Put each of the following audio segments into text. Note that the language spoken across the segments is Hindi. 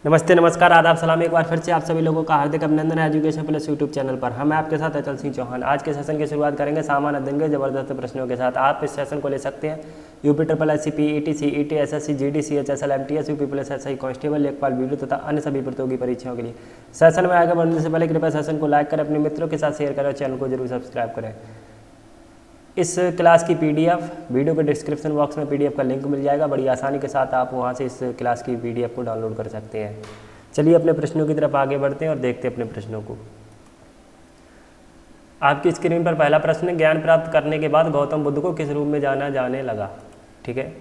नमस्ते, नमस्कार, आदाब, सलाम। एक बार फिर से आप सभी लोगों का हार्दिक अभिनंदन है एजुकेशन प्लस यूट्यूब चैनल पर। हम आपके साथ अचल सिंह चौहान। आज के सेशन की शुरुआत करेंगे सामान्य अध्ययन के जबरदस्त प्रश्नों के साथ। आप इस सेशन को ले सकते हैं UP triple SC, PET, CET, SSC, GD, CHSL, MTS, UP police, SI, constable, लेखपाल, वीडियो तथा अन्य सभी प्रतियोगी परीक्षाओं के लिए। सेशन में आगे बढ़ने से पहले कृपया सेशन को लाइक करें, अपने मित्रों के साथ शेयर करें और चैनल को जरूर सब्सक्राइब करें। इस क्लास की पीडीएफ वीडियो के डिस्क्रिप्शन बॉक्स में पीडीएफ का लिंक मिल जाएगा। बड़ी आसानी के साथ आप वहां से इस क्लास की पीडीएफ को डाउनलोड कर सकते हैं। चलिए अपने प्रश्नों की तरफ आगे बढ़ते हैं और देखते हैं अपने प्रश्नों को। आपकी स्क्रीन पर पहला प्रश्न, ज्ञान प्राप्त करने के बाद गौतम बुद्ध को किस रूप में जाना जाने लगा। ठीक है,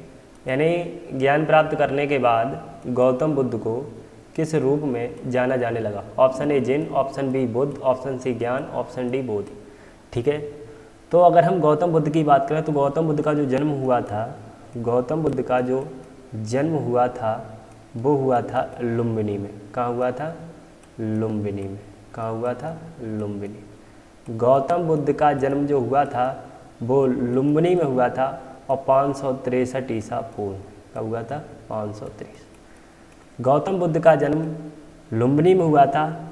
यानी ज्ञान प्राप्त करने के बाद गौतम बुद्ध को किस रूप में जाना जाने लगा। Option A Jina, option B Buddha, option C ज्ञान, ऑप्शन डी बोध। ठीक है, तो अगर हम गौतम बुद्ध की बात करें तो गौतम बुद्ध का जो जन्म हुआ था, गौतम बुद्ध का जो जन्म हुआ था वो हुआ था लुम्बिनी में। कहाँ हुआ था? लुम्बिनी में। कहाँ हुआ था? लुम्बिनी। गौतम बुद्ध का जन्म जो हुआ था वो लुम्बिनी में हुआ था और 563 ईसा पूर्व। कब हुआ था? 563। गौतम बुद्ध का जन्म लुम्बिनी में हुआ था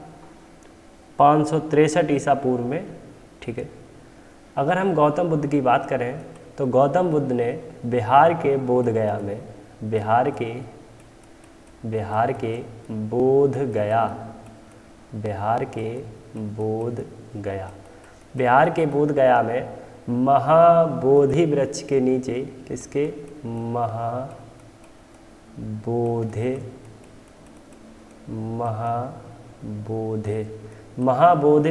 563 ईसा पूर्व में। ठीक है, अगर हम गौतम बुद्ध की बात करें तो गौतम बुद्ध ने बिहार के बोधगया में, बिहार के बोधगया, बिहार के बोधगया में महाबोधि वृक्ष के नीचे, किसके? महाबोधि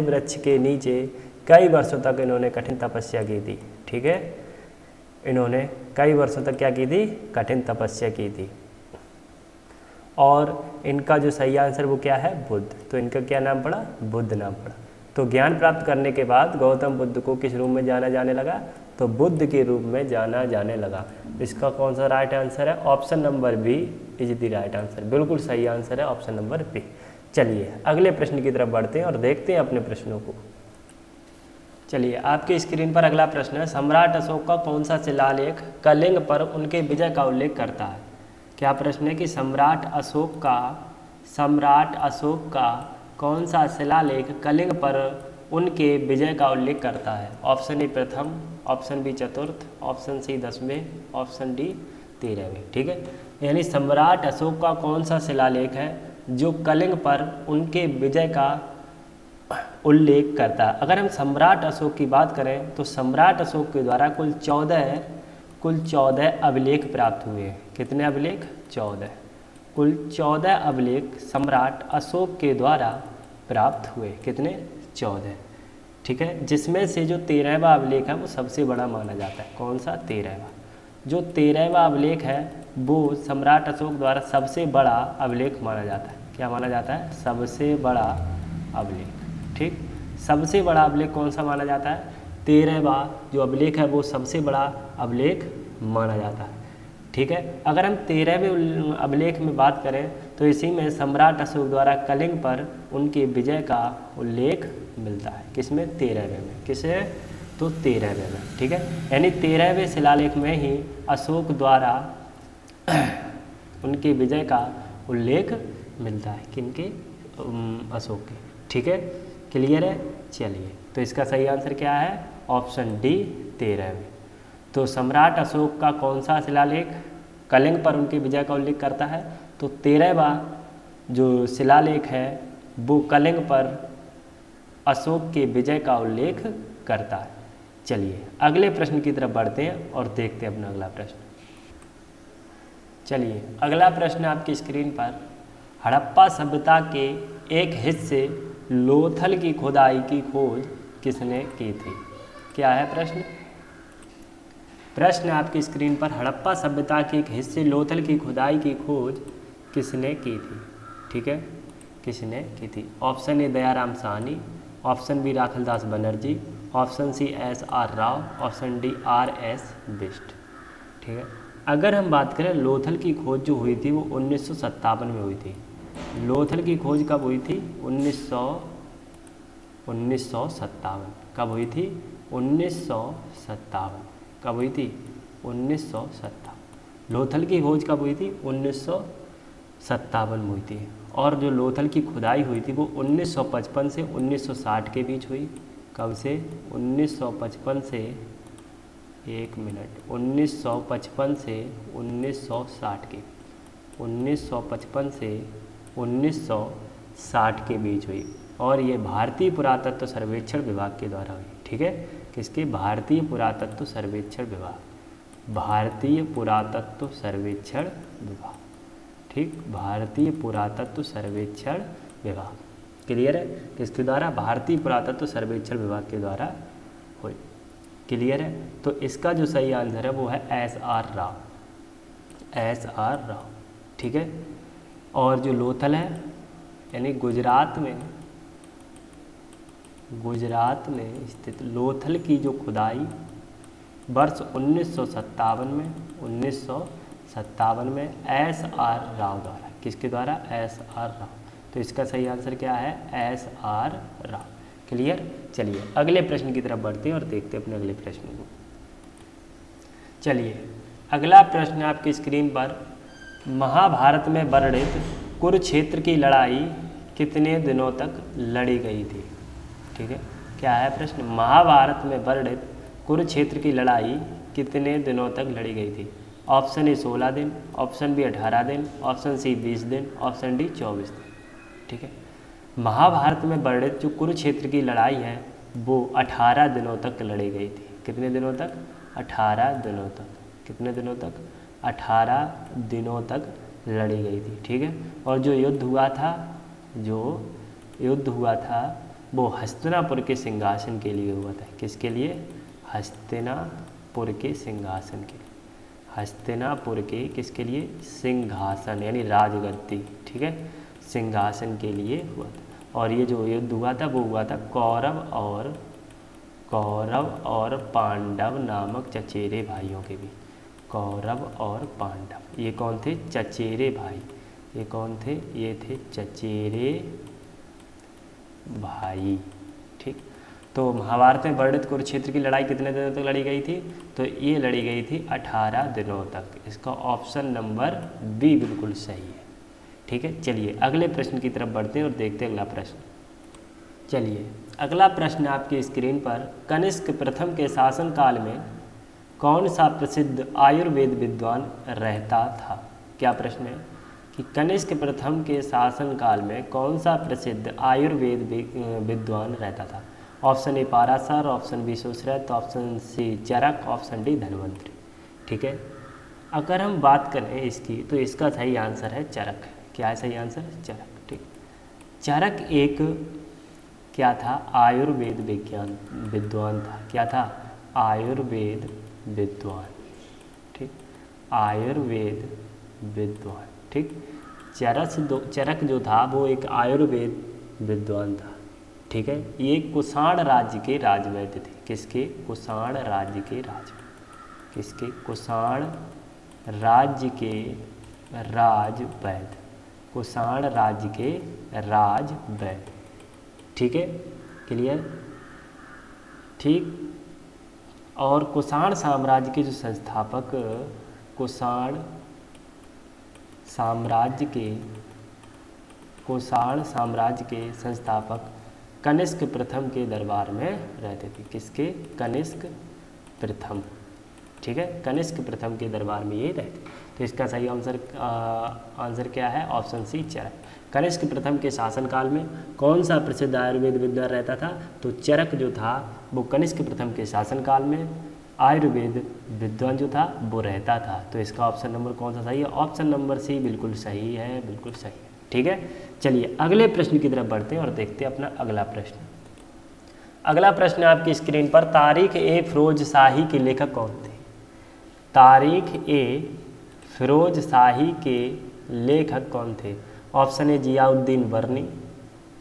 वृक्ष के नीचे कई वर्षों तक इन्होंने कठिन तपस्या की थी। ठीक है, इन्होंने कई वर्षों तक क्या की थी? कठिन तपस्या की थी। और इनका जो सही आंसर वो क्या है? बुद्ध। तो इनका क्या नाम पड़ा? बुद्ध नाम पड़ा। तो ज्ञान प्राप्त करने के बाद गौतम बुद्ध को किस रूप में जाना जाने लगा? तो बुद्ध के रूप में जाना जाने लगा। इसका कौन सा राइट आंसर है? Option number B is the right answer. बिल्कुल सही आंसर है ऑप्शन नंबर बी। चलिए अगले प्रश्न की तरफ बढ़ते हैं और देखते हैं अपने प्रश्नों को। चलिए आपके स्क्रीन पर अगला प्रश्न है, सम्राट अशोक का कौन सा शिलालेख कलिंग पर उनके विजय का उल्लेख करता है। क्या प्रश्न है कि सम्राट अशोक का कौन सा शिलालेख कलिंग पर उनके विजय का उल्लेख करता है। ऑप्शन ए प्रथम, ऑप्शन बी चतुर्थ, ऑप्शन सी 10वें, ऑप्शन डी 13वें। ठीक है, यानी सम्राट अशोक का कौन सा शिलालेख है जो कलिंग पर उनके विजय का उल्लेख करता है। अगर हम सम्राट अशोक की बात करें तो सम्राट अशोक के द्वारा कुल 14 अभिलेख प्राप्त हुए हैं। कितने अभिलेख? 14। कुल 14 अभिलेख सम्राट अशोक के द्वारा प्राप्त हुए। कितने? 14। ठीक है, जिसमें से जो 13वां अभिलेख है वो सबसे बड़ा माना जाता है। कौन सा? 13वां। जो 13वां अभिलेख है वो सम्राट अशोक द्वारा सबसे बड़ा अभिलेख माना जाता है। क्या माना जाता है? सबसे बड़ा अभिलेख। ठीक, सबसे बड़ा अभिलेख कौन सा माना जाता है? 13वां जो अभिलेख है वो सबसे बड़ा अभिलेख माना जाता है। ठीक है, अगर हम 13वें अभिलेख में बात करें तो इसी में सम्राट अशोक द्वारा कलिंग पर उनके विजय का उल्लेख मिलता है। किसमें? 13वें में। किसे? तो 13वें में। ठीक है, यानी 13वें शिलालेख में ही अशोक द्वारा उनके विजय का उल्लेख मिलता है। किनके? अशोक के। ठीक है, क्लियर है? चलिए, तो इसका सही आंसर क्या है? ऑप्शन डी 13वें। तो सम्राट अशोक का कौन सा शिलालेख कलिंग पर उनके विजय का उल्लेख करता है? तो 13वां जो शिलालेख है वो कलिंग पर अशोक के विजय का उल्लेख करता है। चलिए अगले प्रश्न की तरफ बढ़ते हैं और देखते हैं अपना अगला प्रश्न। चलिए अगला प्रश्न आपकी स्क्रीन पर, हड़प्पा सभ्यता के एक हिस्से लोथल की खुदाई की खोज किसने की थी। क्या है प्रश्न? प्रश्न आपकी स्क्रीन पर, हड़प्पा सभ्यता के एक हिस्से लोथल की खुदाई की खोज किसने की थी। ठीक है, किसने की थी? Option A Dayaram Sahni, option B Rakhaldas Banerjee, option C SR Rao, option D RS Bisht. ठीक है, अगर हम बात करें लोथल की खोज जो हुई थी वो 1957 में हुई थी। लोथल की खोज कब हुई थी? 1957। कब हुई थी? 1957। कब हुई थी? 1957। लोथल की खोज कब हुई थी? 57 हुई थी। और जो लोथल की खुदाई हुई थी वो 1955 से 1960 के बीच हुई। कब से? 1955 से, 1955 से 1960 के, 1955 से 1960 के बीच हुई। और ये भारतीय पुरातत्व सर्वेक्षण विभाग के द्वारा हुई। ठीक है, किसके? भारतीय पुरातत्व सर्वेक्षण विभाग, भारतीय पुरातत्व सर्वेक्षण विभाग। ठीक, भारतीय पुरातत्व सर्वेक्षण विभाग। क्लियर है? किसके द्वारा? भारतीय पुरातत्व सर्वेक्षण विभाग के द्वारा हुई। क्लियर है? तो इसका जो सही आंसर है वो है SR राव, SR राव। ठीक है, और जो लोथल है यानी गुजरात में स्थित लोथल की जो खुदाई वर्ष 1957 में SR राव द्वारा, किसके द्वारा? SR राव। तो इसका सही आंसर क्या है? SR राव। क्लियर? चलिए अगले प्रश्न की तरफ बढ़ते हैं और देखते हैं अपने अगले प्रश्न को। चलिए अगला प्रश्न आपकी स्क्रीन पर, महाभारत में वर्णित कुरुक्षेत्र की लड़ाई कितने दिनों तक लड़ी गई थी? ठीक है, क्या है प्रश्न? महाभारत में वर्णित कुरुक्षेत्र की लड़ाई कितने दिनों तक लड़ी गई थी? ऑप्शन ए 16 दिन, ऑप्शन बी 18 दिन, ऑप्शन सी 20 दिन, ऑप्शन डी 24 दिन। ठीक है, महाभारत में वर्णित जो कुरुक्षेत्र की लड़ाई है वो 18 दिनों तक लड़ी गई थी। कितने दिनों तक? 18 दिनों तक। कितने दिनों तक? 18 दिनों तक लड़ी गई थी। ठीक है, और जो युद्ध हुआ था वो हस्तिनापुर के सिंहासन के लिए हुआ था। किसके लिए? हस्तिनापुर के सिंहासन के लिए। हस्तिनापुर के किसके लिए? सिंहासन यानी राजगद्दी। ठीक है, सिंहासन के लिए हुआ था। और ये जो युद्ध हुआ था वो हुआ था कौरव और पांडव नामक चचेरे भाइयों के बीच। कौरव और पांडव, ये कौन थे? चचेरे भाई। ये कौन थे? ये थे चचेरे भाई। ठीक, तो महाभारत में वर्णित कुरुक्षेत्र की लड़ाई कितने दिनों तक लड़ी गई थी? तो ये लड़ी गई थी 18 दिनों तक। इसका ऑप्शन नंबर बी बिल्कुल सही है। ठीक है, चलिए अगले प्रश्न की तरफ बढ़ते हैं और देखते हैं अगला प्रश्न। चलिए अगला प्रश्न आपकी स्क्रीन पर, कनिष्क प्रथम के शासनकाल में कौन सा प्रसिद्ध आयुर्वेद विद्वान रहता था? क्या प्रश्न है कि कनिष्क प्रथम के शासनकाल में कौन सा प्रसिद्ध आयुर्वेद विद्वान रहता था? Option A Parashar, option B Sushruta, option C Charaka, option D Dhanvantari. ठीक है, अगर हम बात करें इसकी तो इसका सही आंसर है चरक। क्या है सही आंसर? चरक। ठीक, चरक एक क्या था? आयुर्वेद विद्वान था। क्या था? आयुर्वेद विद्वान। ठीक, आयुर्वेद विद्वान। ठीक, चरक जो था वो एक आयुर्वेद विद्वान था। ठीक है, ये कुषाण राज्य के राजवैद्य थे। किसके? कुषाण राज्य के राजवैद्य। किसके? कुषाण राज्य के राजवैद्य। कुषाण राज्य के राजवैद्य। ठीक है, क्लियर? ठीक, और कुषाण साम्राज्य के जो संस्थापक, कुषाण साम्राज्य के संस्थापक कनिष्क प्रथम के दरबार में रहते थे। किसके? कनिष्क प्रथम। ठीक है, कनिष्क प्रथम के दरबार में ये रहते। तो इसका सही आंसर क्या है? ऑप्शन सी चरक। कनिष्क प्रथम के शासनकाल में कौन सा प्रसिद्ध आयुर्वेद विद्वान रहता था? तो चरक जो था वो कनिष्क प्रथम के शासनकाल में आयुर्वेद विद्वान जो था वो रहता था। तो इसका ऑप्शन नंबर कौन सा सही है? ऑप्शन नंबर सी बिल्कुल सही है, बिल्कुल सही है। ठीक है, चलिए अगले प्रश्न की तरफ बढ़ते हैं और देखते हैं अपना अगला प्रश्न। अगला प्रश्न आपकी स्क्रीन पर, तारीख ए फिरोज शाही के लेखक कौन थे? तारीख ए फिरोज शाही के लेखक कौन थे? Option A Ziauddin Barani,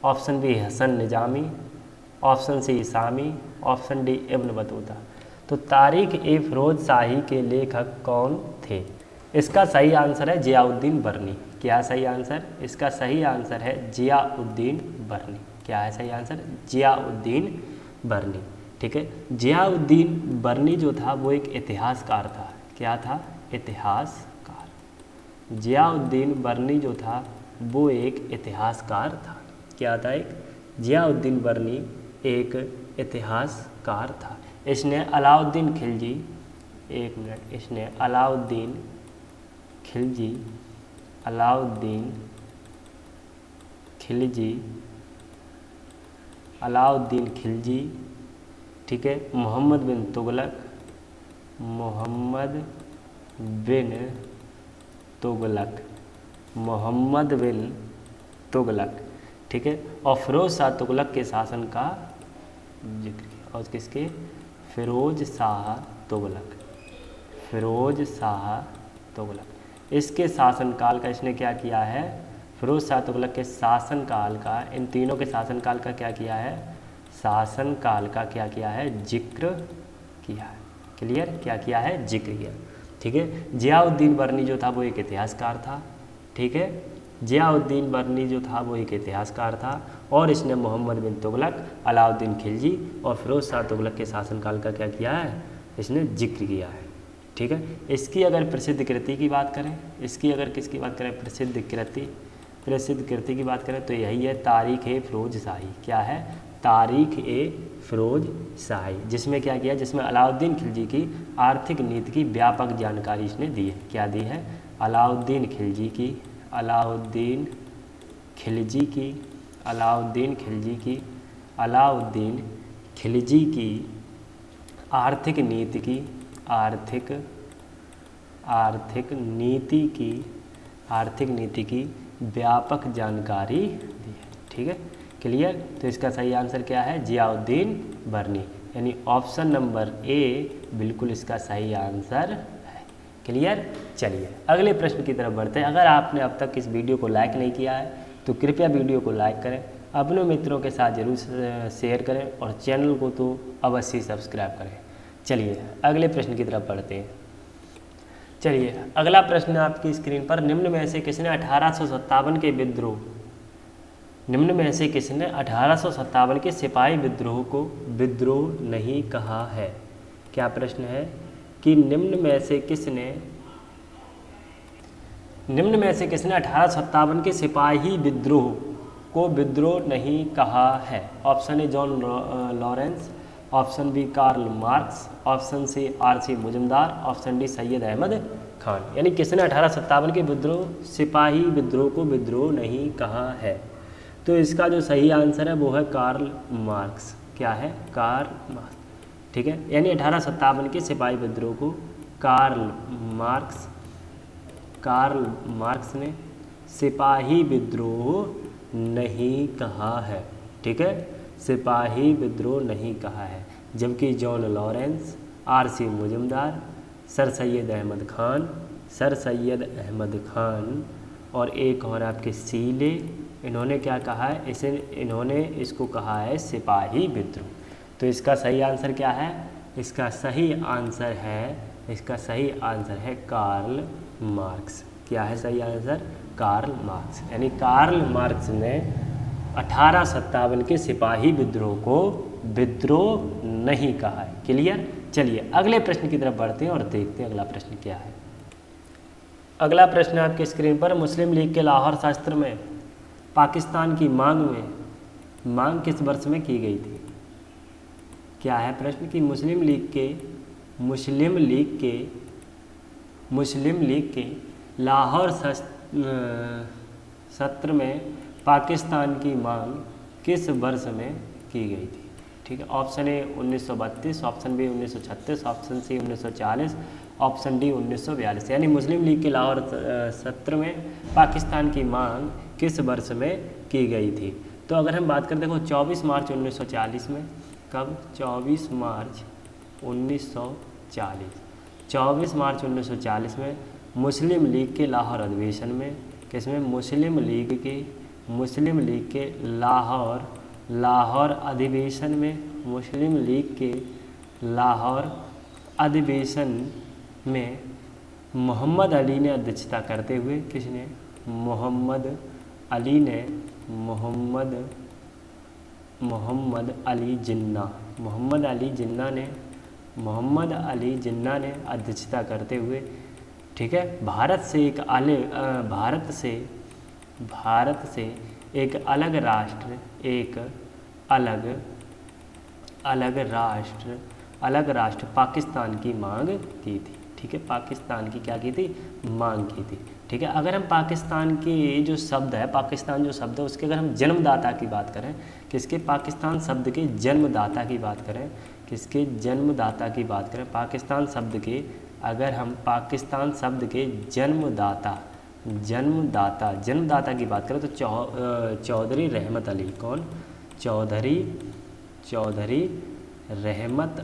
option B Hasan Nizami, option C Sami, option D Ibn Battuta. तो तारीख ए फिरोज शाही के लेखक कौन थे? इसका सही आंसर है जियाउद्दीन बर्नी। क्या सही आंसर? इसका सही आंसर है जियाउद्दीन बर्नी। क्या है सही आंसर? जियाउद्दीन बर्नी। ठीक है, जियाउद्दीन बर्नी जो था वो एक इतिहासकार था। क्या था? इतिहासकार। जियाउद्दीन बर्नी जो था वो एक इतिहासकार था। क्या था? एक जियाउद्दीन बर्नी एक इतिहासकार था। इसने अलाउद्दीन खिलजी, एक मिनट, इसने अलाउद्दीन खिलजी, ठीक है, मोहम्मद बिन तुगलक, ठीक है, और फिरोज शाह तुगलक के शासन का जिक्र किया। और किसके? फिरोज शाह तुगलक। इसके शासनकाल का इसने क्या किया है? फिरोज शाह तुगलक के शासनकाल का, इन तीनों के शासनकाल का क्या किया है? शासनकाल का क्या किया है? जिक्र किया है। क्लियर? क्या किया है? जिक्र किया। ठीक है। जियाउद्दीन बर्नी जो था वो एक इतिहासकार था। ठीक है, जियाउद्दीन बर्नी जो था वो एक इतिहासकार था और इसने मोहम्मद बिन तुगलक, अलाउद्दीन खिलजी और फिरोज शाह तुगलक के शासनकाल का क्या किया है? इसने जिक्र किया है। ठीक है। इसकी अगर प्रसिद्ध कृति की बात करें, इसकी अगर किसकी बात करें? प्रसिद्ध कृति की बात करें तो यही है तारीख़-ए-फ़िरोज़शाही। क्या है? तारीख़-ए-फ़िरोज़शाही, जिसमें क्या किया? जिसमें अलाउद्दीन खिलजी की आर्थिक नीति की व्यापक जानकारी इसने दी है। क्या दी है? अलाउद्दीन खिलजी की आर्थिक नीति की व्यापक जानकारी दी है। ठीक है, क्लियर? तो इसका सही आंसर क्या है? जियाउद्दीन बर्नी, यानी ऑप्शन नंबर ए बिल्कुल इसका सही आंसर है। क्लियर? चलिए अगले प्रश्न की तरफ बढ़ते हैं। अगर आपने अब तक इस वीडियो को लाइक नहीं किया है तो कृपया वीडियो को लाइक करें, अपने मित्रों के साथ जरूर शेयर करें और चैनल को तो अवश्य सब्सक्राइब करें। चलिए अगले प्रश्न की तरफ बढ़ते हैं। चलिए अगला प्रश्न आपकी स्क्रीन पर, निम्न में से किसने 1857 के सिपाही विद्रोह को विद्रोह नहीं कहा है? क्या प्रश्न है कि निम्न में से किसने 1857 के सिपाही विद्रोह को विद्रोह नहीं कहा है? Option A John Lawrence, option B Karl Marx, option C R C. Majumdar, option D Syed Ahmad Khan. यानी किसने 1857 के सिपाही विद्रोह को विद्रोह नहीं कहा है? तो इसका जो सही आंसर है वो है कार्ल मार्क्स। क्या है? Karl Marx. ठीक है, यानी 1857 के सिपाही विद्रोह को कार्ल मार्क्स ने सिपाही विद्रोह नहीं कहा है। ठीक है, सिपाही विद्रोह नहीं कहा है। जबकि John Lawrence, R C. Majumdar, sir Syed Ahmad Khan और एक और आपके सीले, इन्होंने क्या कहा है? इन्होंने इसको कहा है सिपाही विद्रोह। तो इसका सही आंसर क्या है? इसका सही आंसर है कार्ल मार्क्स। क्या है सही आंसर? Karl Marx. यानी कार्ल मार्क्स ने 1857 के सिपाही विद्रोह को विद्रोह नहीं कहा है। क्लियर? चलिए अगले प्रश्न की तरफ बढ़ते हैं और देखते हैं अगला प्रश्न क्या है। अगला प्रश्न आपके स्क्रीन पर, मुस्लिम लीग के लाहौर शास्त्र में पाकिस्तान की मांग किस वर्ष में की गई थी? क्या है प्रश्न कि मुस्लिम लीग के लाहौर सत्र में पाकिस्तान की मांग किस वर्ष में की गई थी? ठीक है, option A 1932, option B 1936, option C 1940, option D 1942। यानी मुस्लिम लीग के लाहौर सत्र में पाकिस्तान की मांग किस वर्ष में की गई थी? तो अगर हम बात करें, देखो 24 मार्च 1940 में, कब? 24 मार्च 1940 में मुस्लिम लीग के लाहौर अधिवेशन में, किसमें? मुस्लिम लीग के लाहौर अधिवेशन में, मुस्लिम लीग के लाहौर अधिवेशन में मोहम्मद अली ने अध्यक्षता करते हुए, किसने? मोहम्मद अली जिन्ना ने अध्यक्षता करते हुए ठीक है। भारत से एक अलग राष्ट्र पाकिस्तान की मांग की थी। ठीक है, पाकिस्तान की क्या की थी, मांग की थी। ठीक है, अगर हम पाकिस्तान के जो शब्द है, पाकिस्तान जो शब्द है उसके अगर हम जन्मदाता की बात करें, किसके, पाकिस्तान शब्द के जन्मदाता की बात करें, किसके जन्मदाता की बात करें, पाकिस्तान शब्द के, अगर हम पाकिस्तान शब्द के जन्मदाता की बात करें तो चौधरी रहमत अली। कौन, चौधरी रहमत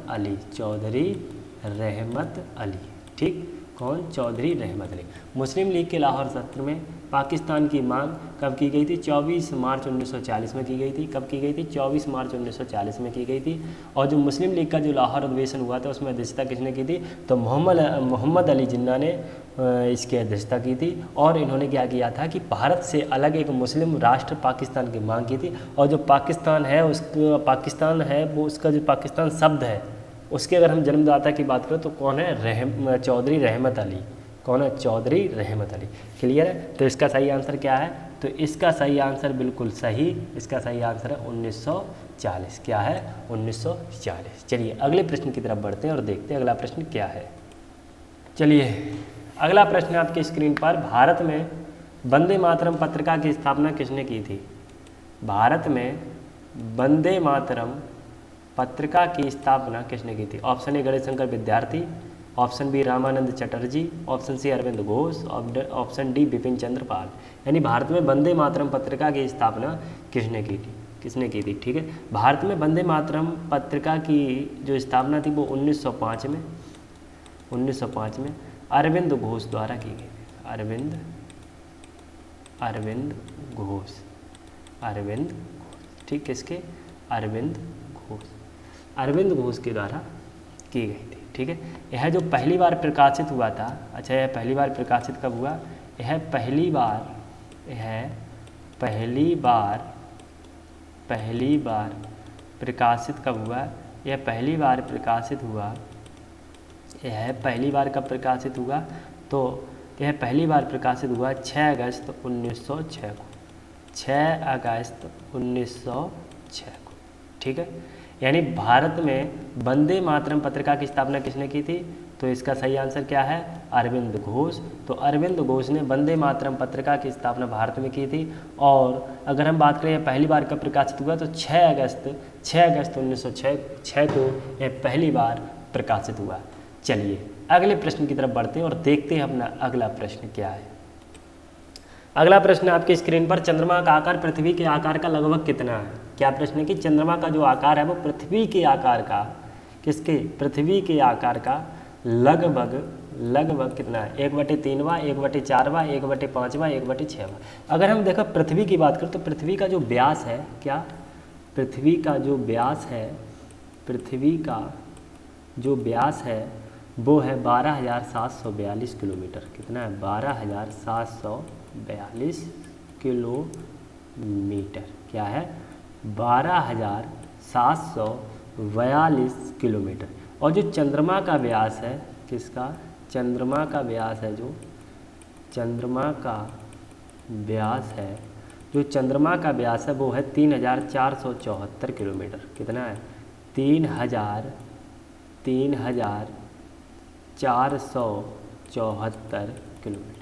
अली। ठीक, कौन, चौधरी रहमत अली। मुस्लिम लीग के लाहौर सत्र में पाकिस्तान की मांग कब की गई थी, 24 मार्च 1940 में की गई थी। कब की गई थी, 24 मार्च 1940 में की गई थी। और जो मुस्लिम लीग का जो लाहौर अधिवेशन हुआ था उसमें अध्यक्षता किसने की थी, तो मोहम्मद अली जिन्ना ने इसकी अध्यक्षता की थी। और इन्होंने क्या किया था कि भारत से अलग एक मुस्लिम राष्ट्र पाकिस्तान की मांग की थी। और जो पाकिस्तान है वो उसका जो पाकिस्तान शब्द है उसके अगर हम जन्मदाता की बात करें तो कौन है, चौधरी रहमत अली। कौन है, चौधरी रहमत अली। क्लियर है। तो इसका सही आंसर क्या है, तो इसका सही आंसर बिल्कुल सही, इसका सही आंसर है 1940। क्या है, 1940। चलिए अगले प्रश्न की तरफ बढ़ते हैं और देखते हैं अगला प्रश्न क्या है। चलिए अगला प्रश्न आपकी स्क्रीन पर, भारत में वंदे मातरम पत्रिका की स्थापना किसने की थी। भारत में वंदे मातरम पत्रिका की स्थापना किसने की थी। ऑप्शन ए Ganesh Shankar Vidyarthi, option B Ramananda Chatterjee, option C Aurobindo Ghosh, option D Bipin Chandra Pal. यानी भारत में वंदे मातरम पत्रिका की स्थापना किसने की थी। ठीक है, भारत में वंदे मातरम पत्रिका की जो स्थापना थी वो 1905 में अरविंद घोष द्वारा की गई थी। अरविंद घोष। ठीक, किसके, अरविंद घोष के द्वारा की गई थी। ठीक है, यह जो पहली बार प्रकाशित हुआ था, अच्छा यह पहली बार प्रकाशित कब हुआ, यह पहली बार प्रकाशित कब हुआ, यह पहली बार कब प्रकाशित हुआ, तो यह पहली बार प्रकाशित हुआ 6 अगस्त 1906 को। 6 अगस्त 1906 को। ठीक है, यानी भारत में वंदे मातरम पत्रिका की स्थापना किसने की थी, तो इसका सही आंसर क्या है, अरविंद घोष। तो अरविंद घोष ने वंदे मातरम पत्रिका की स्थापना भारत में की थी। और अगर हम बात करें पहली बार कब प्रकाशित हुआ, तो 6 अगस्त 1906 को यह पहली बार प्रकाशित हुआ। चलिए अगले प्रश्न की तरफ बढ़ते हैं और देखते हैं अपना अगला प्रश्न क्या है। अगला प्रश्न आपकी स्क्रीन पर, चंद्रमा का आकार पृथ्वी के आकार का लगभग कितना है। क्या प्रश्न है कि चंद्रमा का जो आकार है वो पृथ्वी के आकार का, किसके, पृथ्वी के आकार का लगभग कितना है, 1/3वां, 1/4वां, 1/5वां, 1/6वां। अगर हम देखो पृथ्वी की बात करें तो पृथ्वी का जो व्यास है, क्या, पृथ्वी का जो व्यास है वो है 12,742 किलोमीटर। कितना है, 12,742 किलोमीटर। क्या है, 12,742 किलोमीटर। और जो चंद्रमा का व्यास है, किसका, चंद्रमा का व्यास है, जो चंद्रमा का व्यास है वो है 3,474 किलोमीटर। कितना है, 3,474 किलोमीटर।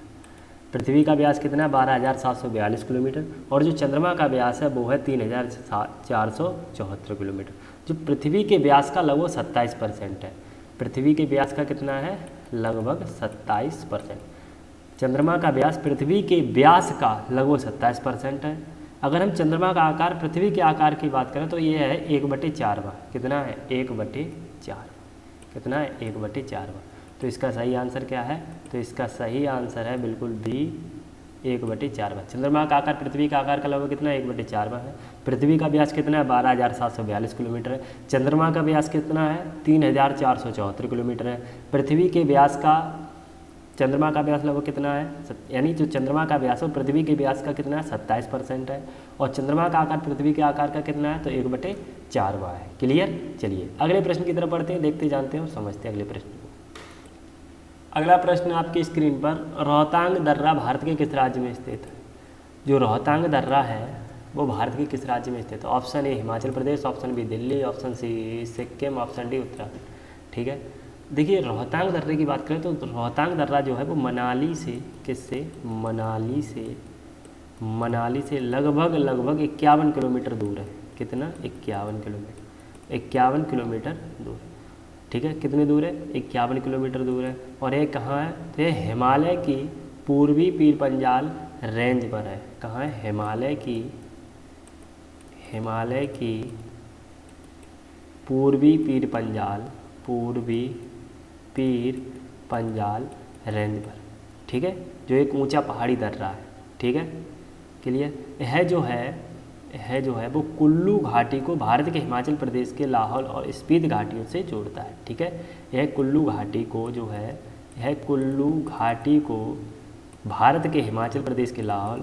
पृथ्वी का व्यास कितना है, 12,742 किलोमीटर। और जो चंद्रमा का व्यास है वो है 3,474 किलोमीटर। जो पृथ्वी के व्यास का लगभग 27% है। पृथ्वी के व्यास का कितना है, लगभग 27%। चंद्रमा का व्यास पृथ्वी के व्यास का लगभग 27% है। अगर हम चंद्रमा का आकार पृथ्वी के आकार की बात करें तो ये है 1/4वां। कितना है, 1/4। कितना है, 1/4वां। तो इसका सही आंसर क्या है, तो इसका सही आंसर है बिल्कुल बी, 1/4वां। चंद्रमा का आकार पृथ्वी का आकार का लगभग कितना है, 1/4वां है। पृथ्वी का व्यास कितना है, 12,742 किलोमीटर है। चंद्रमा का व्यास कितना है, 3,474 किलोमीटर है। पृथ्वी के व्यास का चंद्रमा का व्यास लगभग कितना है, यानी जो चंद्रमा का व्यास है पृथ्वी के व्यास का कितना है, 27% है। और चंद्रमा का आकार पृथ्वी के आकार का कितना है, तो 1/4वां है। क्लियर। चलिए अगले प्रश्न की तरफ बढ़ते हैं, देखते जानते हैं और समझते हैं अगले प्रश्न को। अगला प्रश्न आपकी स्क्रीन पर, रोहतांग दर्रा भारत के किस राज्य में स्थित है? जो रोहतांग दर्रा है वो भारत के किस राज्य में स्थित है? Option A Himachal Pradesh, option B Delhi, option C Sikkim, option D Uttarakhand. ठीक है, देखिए रोहतांग दर्रे की बात करें तो रोहतांग दर्रा जो है वो मनाली से, किससे, मनाली से लगभग 51 किलोमीटर दूर है। कितना? 51 किलोमीटर दूर। ठीक है, कितनी दूर है? 51 किलोमीटर दूर है। और ये कहाँ है? तो ये हिमालय की पूर्वी पीर पंजाल रेंज पर है। कहाँ है? हिमालय की पूर्वी पीर पंजाल रेंज पर। ठीक है, जो एक ऊंचा पहाड़ी दर्रा है। ठीक है, क्लियर? यह जो है वो कुल्लू घाटी को भारत के हिमाचल प्रदेश के लाहौल और स्पीति घाटियों से जोड़ता है। ठीक है, यह कुल्लू घाटी को भारत के हिमाचल प्रदेश के लाहौल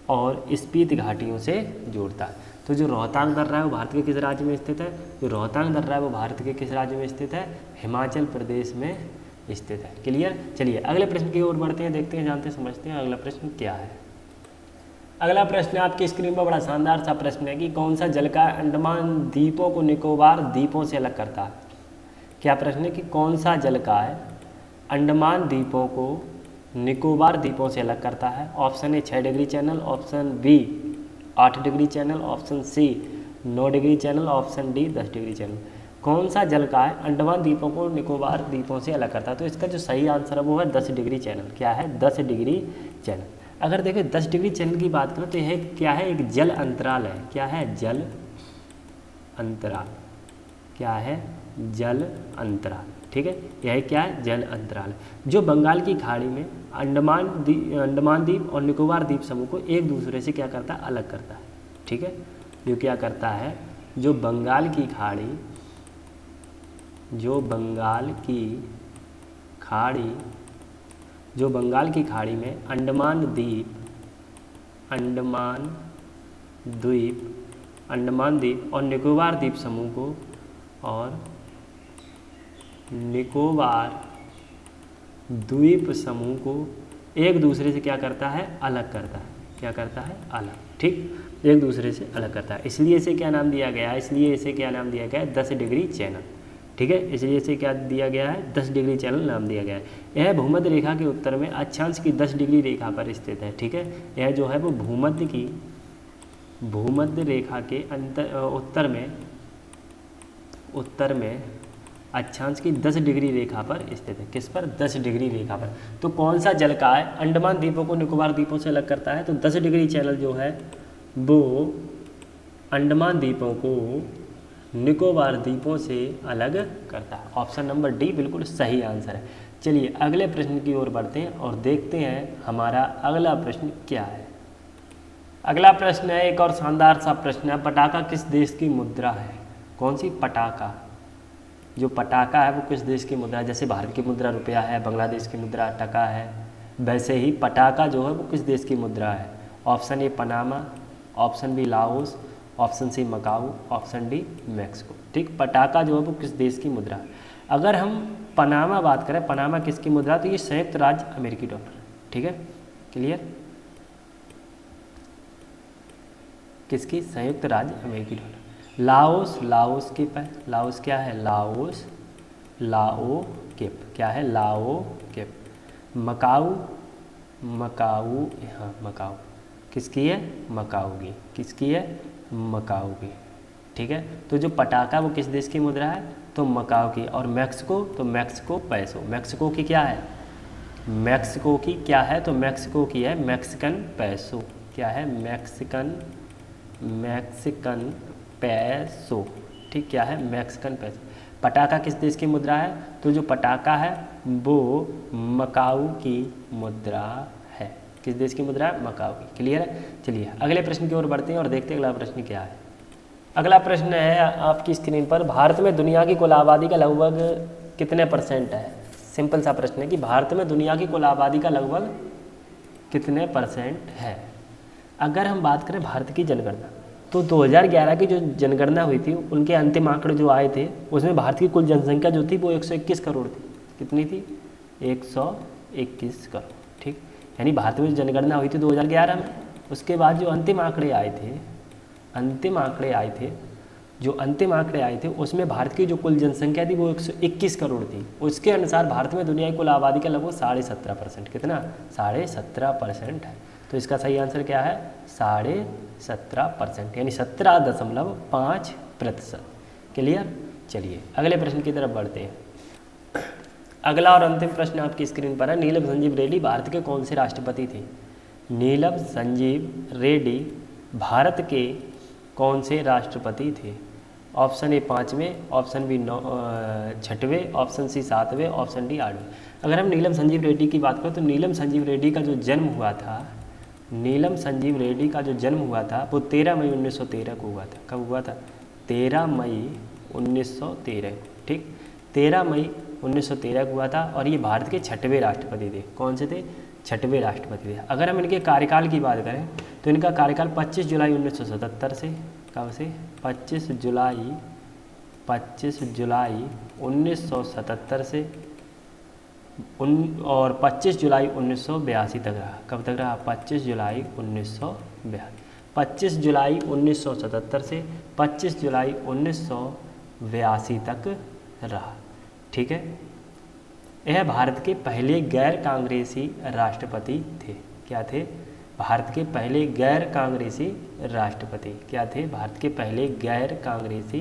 और स्पीति घाटियों से जोड़ता है। तो जो रोहतांग दर्रा है वो भारत के किस राज्य में स्थित है? जो रोहतांग दर्रा है वो भारत के किस राज्य में स्थित है? हिमाचल प्रदेश में स्थित है। क्लियर? चलिए अगले प्रश्न की ओर बढ़ते हैं, देखते हैं, जानते हैं, समझते हैं अगला प्रश्न क्या है। अगला प्रश्न आपकी स्क्रीन पर बड़ा शानदार सा प्रश्न है कि कौन सा जल का अंडमान द्वीपों को निकोबार द्वीपों से अलग करता है? क्या प्रश्न है कि कौन सा जल का है अंडमान द्वीपों को निकोबार द्वीपों से अलग करता है? Option A 6 degree channel, option B 8 degree channel, option C 9 degree channel, option D 10 degree channel. कौन सा जल का है अंडमान द्वीपों को निकोबार द्वीपों से अलग करता है? तो इसका जो सही आंसर है वो है 10 डिग्री चैनल। क्या है? 10 डिग्री चैनल। अगर देखें 10 डिग्री चैनल की बात करें तो यह क्या है? एक जल अंतराल है। क्या है? जल अंतराल। क्या है? जल अंतराल। ठीक है, यह क्या है? जल अंतराल, जो बंगाल की खाड़ी में अंडमान द्वीप और निकोबार द्वीप समूह को एक दूसरे से क्या करता है? अलग करता है। ठीक है, जो क्या करता है, जो बंगाल की खाड़ी में अंडमान द्वीप और निकोबार द्वीप समूह को एक दूसरे से क्या करता है? अलग करता है। क्या करता है? अलग। ठीक, एक दूसरे से अलग करता है। इसलिए इसे क्या नाम दिया गया है? 10 डिग्री चैनल। ठीक है, इसलिए इसे क्या दिया गया है? 10 डिग्री चैनल नाम दिया गया है। यह भूमध्य रेखा के उत्तर में अक्षांश की 10 डिग्री रेखा पर स्थित है। ठीक है, यह जो है वो भूमध्य रेखा के उत्तर में अक्षांश की 10 डिग्री रेखा पर स्थित है। किस पर? 10 डिग्री रेखा पर। तो कौन सा जल का है अंडमान द्वीपों को निकोबार द्वीपों से अलग करता है? तो 10 डिग्री चैनल जो है वो अंडमान द्वीपों को निकोबार द्वीपों से अलग करता है। ऑप्शन नंबर डी बिल्कुल सही आंसर है। चलिए अगले प्रश्न की ओर बढ़ते हैं और देखते हैं हमारा अगला प्रश्न क्या है। अगला प्रश्न है एक और शानदार सा प्रश्न है, पटाखा किस देश की मुद्रा है? कौन सी? पटाखा। जो पटाखा है वो किस देश की मुद्रा है? जैसे भारत की मुद्रा रुपया है, बांग्लादेश की मुद्रा टका है, वैसे ही पटाखा जो है वो किस देश की मुद्रा है? Option A Panama, option B Laos, option C Macau, option D Mexico. ठीक, पटाखा जो है वो किस देश की मुद्रा है? अगर हम पनामा बात करें, पनामा किसकी मुद्रा? तो ये संयुक्त राज्य अमेरिकी डॉलर। ठीक है, क्लियर? किसकी? संयुक्त राज्य अमेरिकी डॉलर। लाओस लाओस क्या है? लाओ केप। क्या है? लाओ केप। मकाऊ हाँ मकाऊ किसकी है? मकाऊ की। किसकी है? मकाऊ की। ठीक है, तो जो पटाखा वो किस देश की मुद्रा है? तो मकाऊ की। और मैक्सिको, तो मैक्सिको पैसो। मैक्सिको की क्या है? मैक्सिको की क्या है? तो मैक्सिको की है मैक्सिकन पैसो। क्या है? मैक्सिकन पैसो। ठीक, क्या है? मैक्सिकन पैसो। पटाखा किस देश की मुद्रा है? तो जो पटाखा है वो मकाऊ की मुद्रा है। किस देश की मुद्रा है? मकाऊ की। क्लियर है? चलिए अगले प्रश्न की ओर बढ़ते हैं और देखते हैं अगला प्रश्न क्या है। अगला प्रश्न है आपकी स्क्रीन पर, भारत में दुनिया की कुल आबादी का लगभग कितने % है? सिंपल सा प्रश्न है कि भारत में दुनिया की कुल आबादी का लगभग कितने % है? अगर हम बात करें भारत की जनगणना, तो 2011 की जो जनगणना हुई थी उनके अंतिम आंकड़े जो आए थे उसमें भारत की कुल जनसंख्या जो थी वो 121 करोड़ थी। कितनी थी? 121 करोड़। ठीक, यानी भारत में जो जनगणना हुई थी 2011 में, उसके बाद जो अंतिम आंकड़े आए थे उसमें भारत की जो कुल जनसंख्या थी वो 121 करोड़ थी। उसके अनुसार भारत में दुनिया की कुल आबादी का लगभग 17.5%, कितना 17.5% है। तो इसका सही आंसर क्या है 17.5%, यानी 17.5%। क्लियर। चलिए अगले प्रश्न की तरफ बढ़ते हैं। अगला और अंतिम प्रश्न आपकी स्क्रीन पर है। नीलम संजीव रेड्डी भारत के कौन से राष्ट्रपति थे? नीलम संजीव रेड्डी भारत के कौन से राष्ट्रपति थे? ऑप्शन ए 5वें, ऑप्शन बी 6वें, ऑप्शन सी 7वें, ऑप्शन डी 8वें। अगर हम नीलम संजीव रेड्डी की बात करें तो नीलम संजीव रेड्डी का जो जन्म हुआ था वो 13 मई 1913 को हुआ था। कब हुआ था? 13 मई 1913 को। ठीक, 13 मई 1913 को हुआ था और ये भारत के 6वें राष्ट्रपति थे। कौन से थे? 6वें राष्ट्रपति थे। अगर हम इनके कार्यकाल की बात करें तो इनका कार्यकाल 25 जुलाई 1977 से, कब से? 25 जुलाई 1977 से और 25 जुलाई 1982 तक रहा। कब तक रहा? 25 जुलाई 1982। 25 जुलाई 1977 से 25 जुलाई 1982 तक रहा। ठीक है, यह भारत के पहले गैर कांग्रेसी राष्ट्रपति थे। क्या थे? भारत के पहले गैर कांग्रेसी राष्ट्रपति। क्या थे? भारत के पहले गैर कांग्रेसी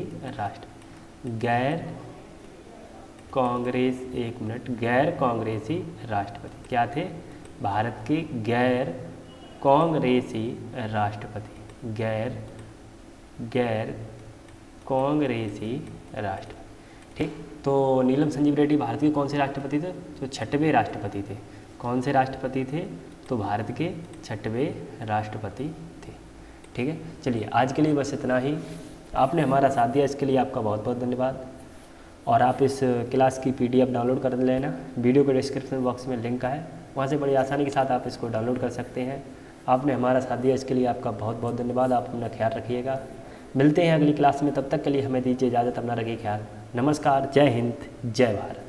राष्ट्रपति। क्या थे? भारत के गैर कांग्रेसी राष्ट्रपति। ठीक, तो नीलम संजीव रेड्डी भारत के कौन से राष्ट्रपति थे? जो 6वें राष्ट्रपति थे। कौन से राष्ट्रपति थे? तो भारत के 6वें राष्ट्रपति थे। ठीक है, चलिए आज के लिए बस इतना ही। आपने हमारा साथ दिया, इसके लिए आपका बहुत बहुत धन्यवाद। और आप इस क्लास की PDF डाउनलोड कर लेना। वीडियो के डिस्क्रिप्शन बॉक्स में लिंक है, वहाँ से बड़ी आसानी के साथ आप इसको डाउनलोड कर सकते हैं। आपने हमारा साथ दिया, इसके लिए आपका बहुत बहुत धन्यवाद। आप अपना ख्याल रखिएगा। मिलते हैं अगली क्लास में, तब तक के लिए हमें दीजिए इजाज़त। अपना रखिए ख्याल। नमस्कार, जय हिंद, जय भारत।